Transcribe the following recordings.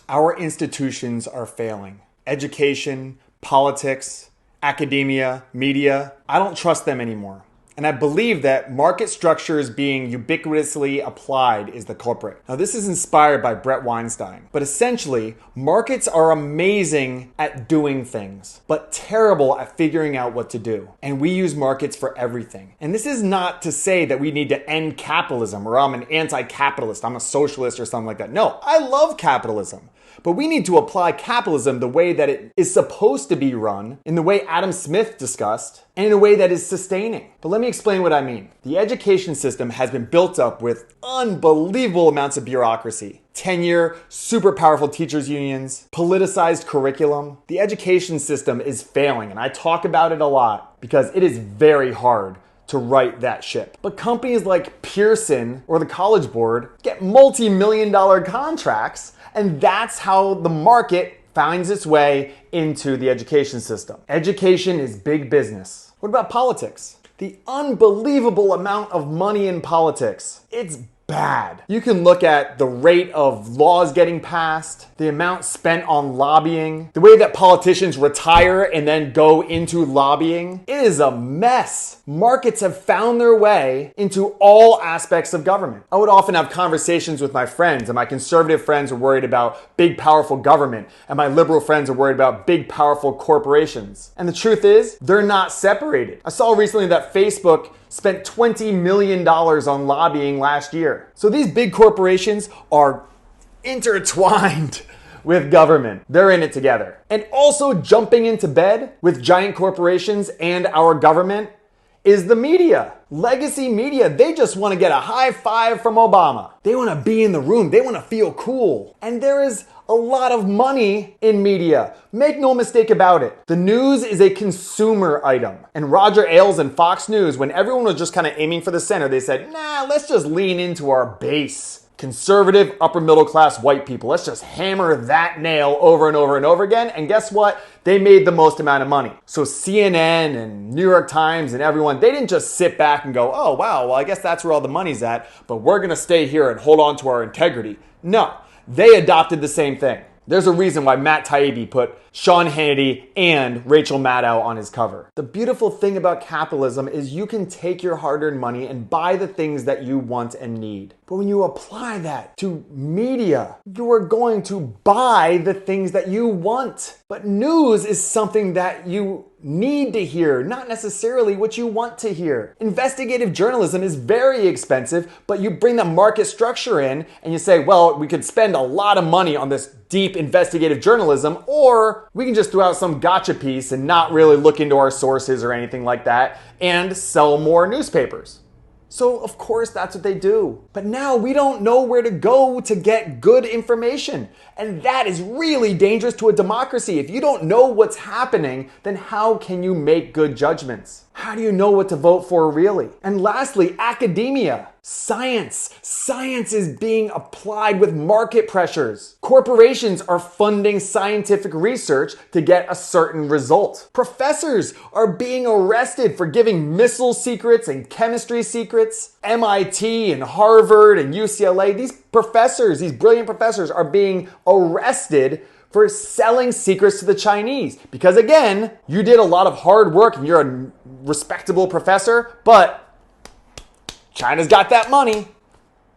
Our institutions are failing. Education, politics, academia, media. I don't trust them anymore. And I believe that market structures being ubiquitously applied is the culprit. Now, this is inspired by Brett Weinstein. But essentially, markets are amazing at doing things, but terrible at figuring out what to do. And we use markets for everything. And this is not to say that we need to end capitalism, or I'm an anti-capitalist, I'm a socialist or something like that. No, I love capitalism. But we need to apply capitalism the way that it is supposed to be run, in the way Adam Smith discussed, and in a way that is sustaining. But let me explain what I mean. The education system has been built up with unbelievable amounts of bureaucracy. Tenure, super powerful teachers unions, politicized curriculum. The education system is failing, and I talk about it a lot because it is very hard to right that ship. But companies like Pearson or the College Board get multi-million-dollar contracts, and that's how the market finds its way into the education system. Education is big business. What about politics? The unbelievable amount of money in politics. It's bad. You can look at the rate of laws getting passed, the amount spent on lobbying, the way that politicians retire and then go into lobbying. It is a mess. Markets have found their way into all aspects of government. I would often have conversations with my friends, and my conservative friends are worried about big, powerful government, and my liberal friends are worried about big, powerful corporations. And the truth is, they're not separated. I saw recently that Facebook spent $20 million on lobbying last year. So these big corporations are intertwined with government. They're in it together. And also jumping into bed with giant corporations and our government is the media. Legacy media, they just want to get a high five from Obama. They want to be in the room. They want to feel cool. And there is a lot of money in media. Make no mistake about it. The news is a consumer item. And Roger Ailes and Fox News, when everyone was just kind of aiming for the center, they said, nah, let's just lean into our base. Conservative, upper middle class white people. Let's just hammer that nail over and over and over again. And guess what? They made the most amount of money. So CNN and New York Times and everyone, they didn't just sit back and go, oh, wow, well, I guess that's where all the money's at, but we're going to stay here and hold on to our integrity. No, they adopted the same thing. There's a reason why Matt Taibbi put Sean Hannity and Rachel Maddow on his cover. The beautiful thing about capitalism is you can take your hard-earned money and buy the things that you want and need. But when you apply that to media, you are going to buy the things that you want. But news is something that you need to hear, not necessarily what you want to hear. Investigative journalism is very expensive, but you bring the market structure in and you say, well, we could spend a lot of money on this deep investigative journalism, or we can just throw out some gotcha piece and not really look into our sources or anything like that and sell more newspapers. So of course that's what they do. But now we don't know where to go to get good information. And that is really dangerous to a democracy. If you don't know what's happening, then how can you make good judgments? How do you know what to vote for really? And lastly, academia. Science. Science is being applied with market pressures. Corporations are funding scientific research to get a certain result. Professors are being arrested for giving missile secrets and chemistry secrets. MIT and Harvard and UCLA, these professors, these brilliant professors are being arrested for selling secrets to the Chinese. Because again, you did a lot of hard work and you're a respectable professor, but China's got that money.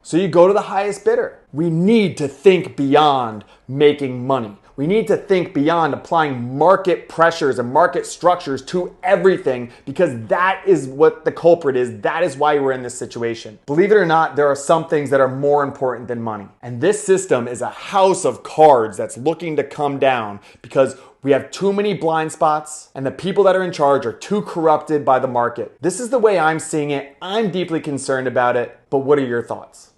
So you go to the highest bidder. We need to think beyond making money. We need to think beyond applying market pressures and market structures to everything, because that is what the culprit is. That is why we're in this situation. Believe it or not, there are some things that are more important than money. And this system is a house of cards that's looking to come down because we have too many blind spots and the people that are in charge are too corrupted by the market. This is the way I'm seeing it. I'm deeply concerned about it. But what are your thoughts?